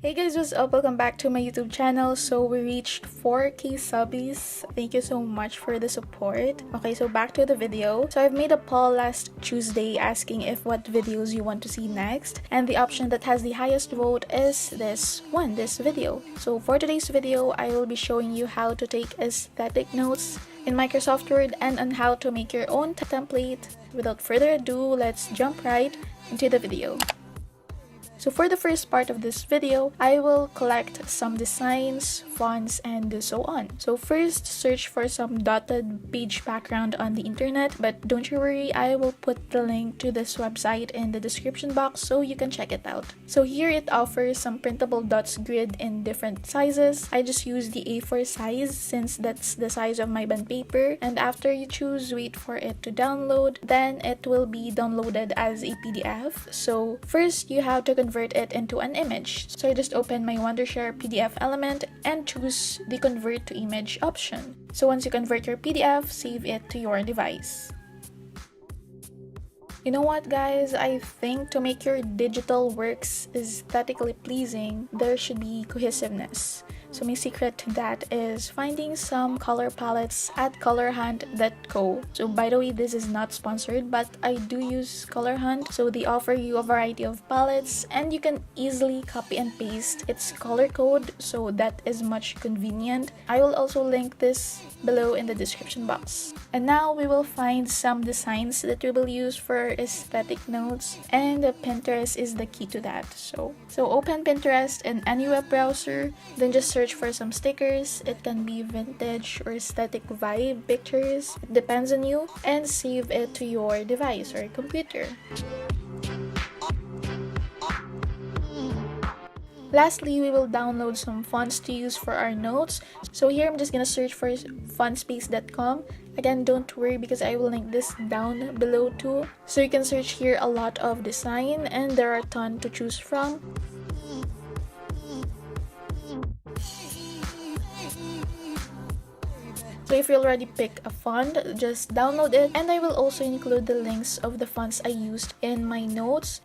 Hey guys, what's up? Welcome back to my YouTube channel. So we reached 4K subbies. Thank you so much for the support. Okay, so back to the video. So I've made a poll last Tuesday asking if what videos you want to see next. And the option that has the highest vote is this video. So for today's video, I will be showing you how to take aesthetic notes in Microsoft Word and on how to make your own template. Without further ado, let's jump right into the video. So for the first part of this video, I will collect some designs, fonts, and so on. So first, search for some dotted page background on the internet, but don't you worry, I will put the link to this website in the description box so you can check it out. So here it offers some printable dots grid in different sizes. I just use the A4 size since that's the size of my bond paper, and after you choose, wait for it to download, then it will be downloaded as a PDF. So first, you have to convert it into an image. So I just open my Wondershare PDF element and choose the convert to image option. So once you convert your PDF, save it to your device. You know what, guys? I think to make your digital works aesthetically pleasing, there should be cohesiveness. So my secret to that is finding some color palettes at colorhunt.co. So by the way, this is not sponsored, but I do use Colorhunt. So they offer you a variety of palettes and you can easily copy and paste its color code, so that is much convenient. I will also link this below in the description box. And now we will find some designs that we will use for aesthetic notes, and Pinterest is the key to that. So open Pinterest in any web browser, then just search for some stickers. It can be vintage or aesthetic vibe pictures, it depends on you, and save it to your device or computer. Lastly, we will download some fonts to use for our notes. So here I'm just gonna search for fontspace.com. Again, don't worry because I will link this down below too. So you can search here a lot of design and there are a ton to choose from. So if you already pick a font, just download it, and I will also include the links of the fonts I used in my notes.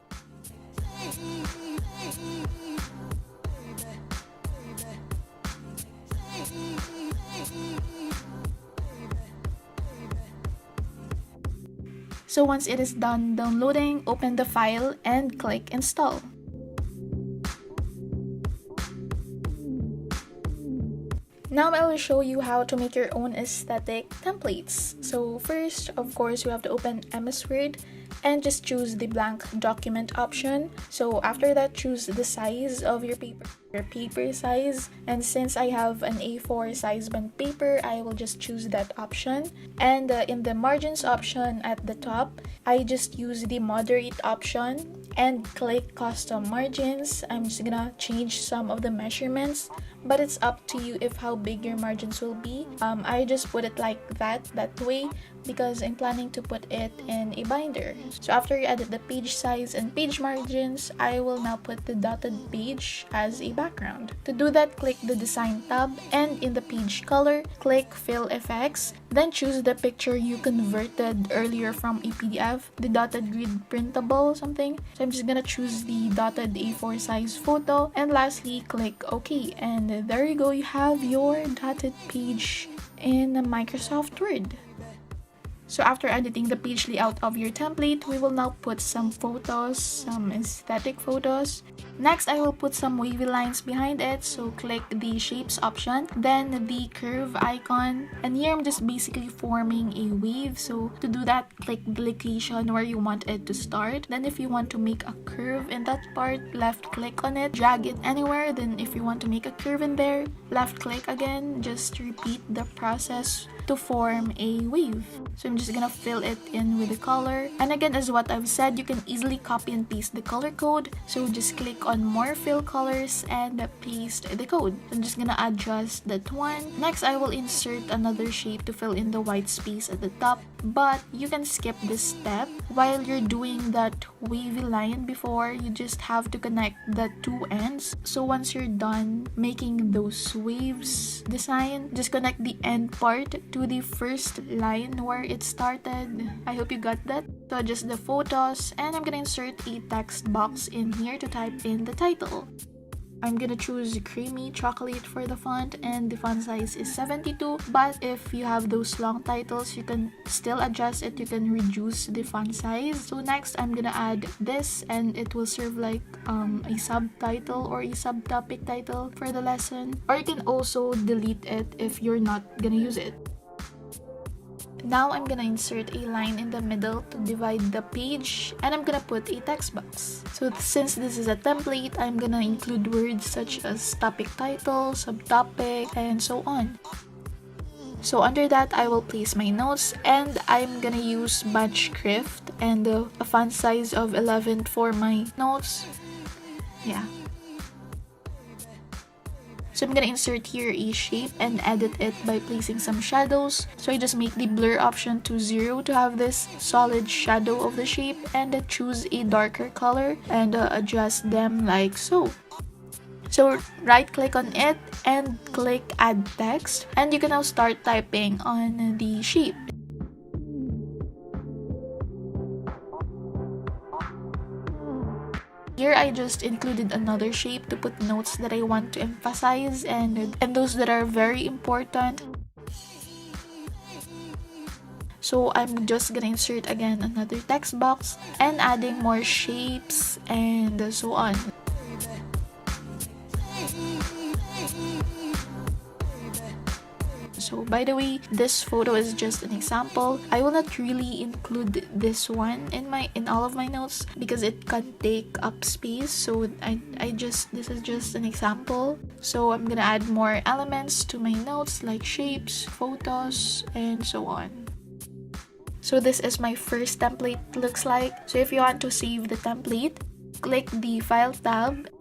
So once it is done downloading, open the file and click install. Now I will show you how to make your own aesthetic templates. So first, of course, you have to open MS Word and just choose the blank document option. So after that, choose the size of your paper size. And since I have an A4 size bond paper, I will just choose that option. And in the margins option at the top, I just use the moderate option and click custom margins. I'm just gonna change some of the measurements, but it's up to you if how big your margins will be. I just put it like that way because I'm planning to put it in a binder. So after you edit the page size and page margins, I will now put the dotted page as a background. To do that, click the design tab and in the page color, click fill effects, then choose the picture you converted earlier from a PDF, the dotted grid printable something. So I'm just gonna choose the dotted A4 size photo, and lastly click OK, and there you go, you have your dotted page in Microsoft Word. So after editing the page layout of your template, we will now put some photos, some aesthetic photos. Next, I will put some wavy lines behind it, so click the shapes option, then the curve icon, and here I'm just basically forming a wave. So to do that, click the location where you want it to start. Then if you want to make a curve in that part, left click on it, drag it anywhere. Then if you want to make a curve in there, left click again. Just repeat the process to form a wave. So I'm just gonna fill it in with the color, and again, as what I've said, you can easily copy and paste the color code. So just click on more fill colors and paste the code. I'm just gonna adjust that one. Next, I will insert another shape to fill in the white space at the top, but you can skip this step. While you're doing that wavy line before, you just have to connect the two ends. So once you're done making those waves design, just connect the end part to the first line where it started. I hope you got that. So adjust the photos, and I'm gonna insert a text box in here to type in the title. I'm gonna choose creamy chocolate for the font, and the font size is 72. But if you have those long titles, you can still adjust it. You can reduce the font size. So next, I'm gonna add this, and it will serve like a subtitle or a subtopic title for the lesson. Or you can also delete it if you're not gonna use it. Now I'm gonna insert a line in the middle to divide the page, and I'm gonna put a text box. So since this is a template, I'm gonna include words such as topic title, subtopic, and so on. So under that, I will place my notes, and I'm gonna use bunch script and a font size of 11 for my notes. Yeah. So I'm gonna insert here a shape and edit it by placing some shadows. So I just make the blur option to 0 to have this solid shadow of the shape, and choose a darker color and adjust them like so. So right click on it and click add text, and you can now start typing on the shape. Here I just included another shape to put notes that I want to emphasize and those that are very important. So I'm just gonna insert again another text box and adding more shapes and so on. So by the way, this photo is just an example. I will not really include this one in all of my notes because it can take up space. So this is just an example. So I'm gonna add more elements to my notes like shapes, photos, and so on. So this is my first template looks like. So if you want to save the template, click the File tab.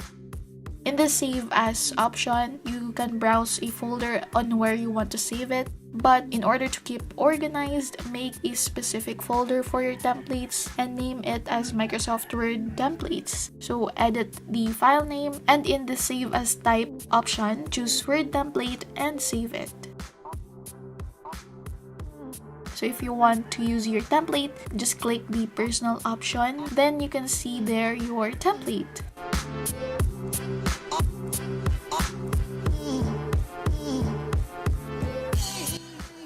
In the Save As option, you can browse a folder on where you want to save it. But in order to keep organized, make a specific folder for your templates and name it as Microsoft Word Templates. So edit the file name, and in the Save As Type option, choose Word Template and save it. So if you want to use your template, just click the Personal option. Then you can see there your template.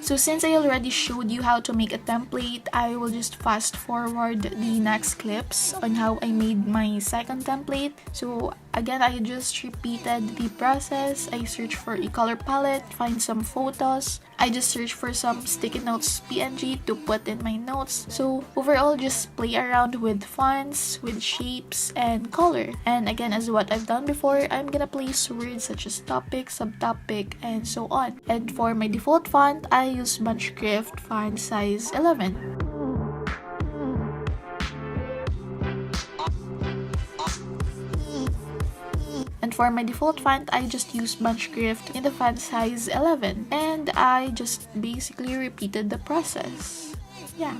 So since I already showed you how to make a template, I will just fast forward the next clips on how I made my second template. So again, I just repeated the process. I searched for a color palette, find some photos. I just searched for some sticky notes PNG to put in my notes. So overall, just play around with fonts, with shapes, and color. And again, as what I've done before, I'm gonna place words such as topic, subtopic, and so on. And for my default font, I use bunch script font size 11. And for my default font, I just used bunch script in the font size 11. And I just basically repeated the process. Yeah.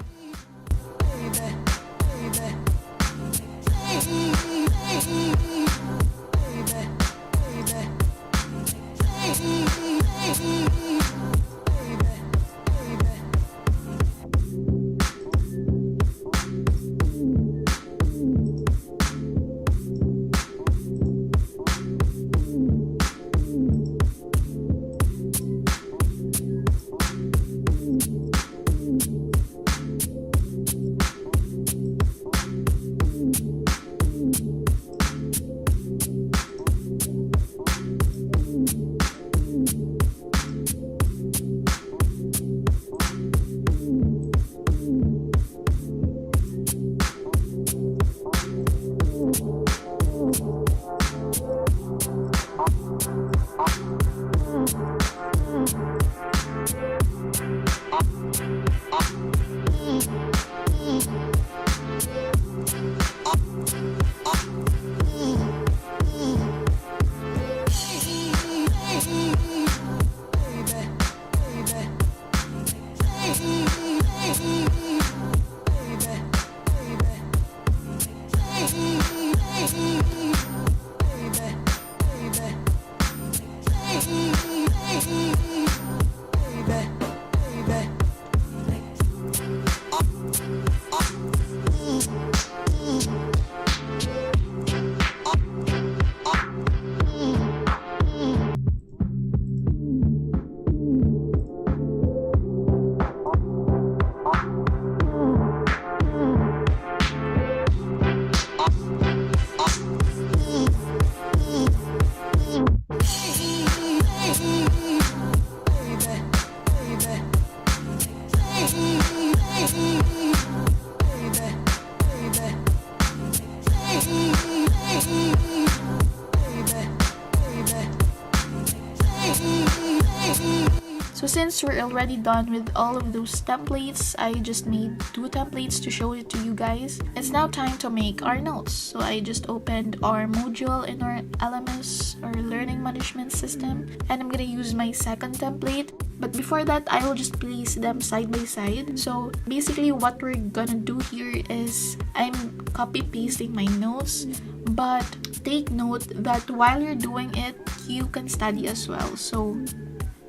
So since we're already done with all of those templates, I just made 2 templates to show it to you guys. It's now time to make our notes. So I just opened our module in our LMS or Learning Management System, and I'm gonna use my second template. But before that, I will just place them side by side. So basically what we're gonna do here is I'm copy pasting my notes, but take note that while you're doing it, you can study as well. So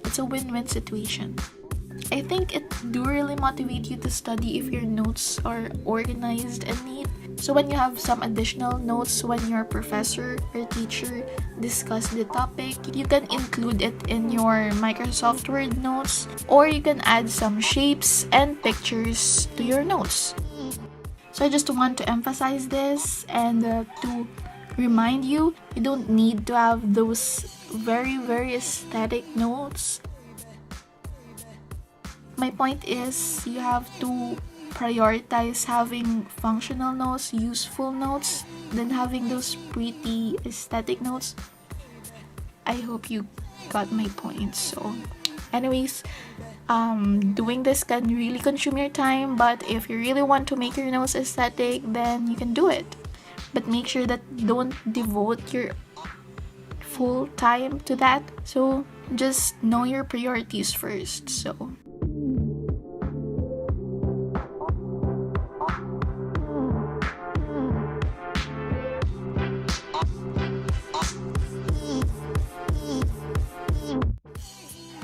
it's a win-win situation. I think it do really motivate you to study if your notes are organized and neat. So when you have some additional notes when your professor or teacher discuss the topic, you can include it in your Microsoft Word notes, or you can add some shapes and pictures to your notes. So I just want to emphasize this and to remind you, you don't need to have those very aesthetic notes. My point is you have to prioritize having functional notes, useful notes, than having those pretty aesthetic notes. I hope you got my point. So anyways, doing this can really consume your time, but if you really want to make your notes aesthetic, then you can do it. But make sure that don't devote your full time to that. So just know your priorities first. So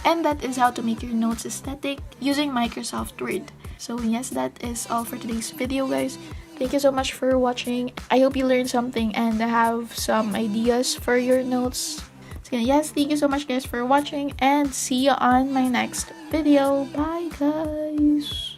and that is how to make your notes aesthetic using Microsoft Word. So yes, that is all for today's video, guys. Thank you so much for watching. I hope you learned something and have some ideas for your notes. So yes, thank you so much, guys, for watching, and see you on my next video. Bye, guys.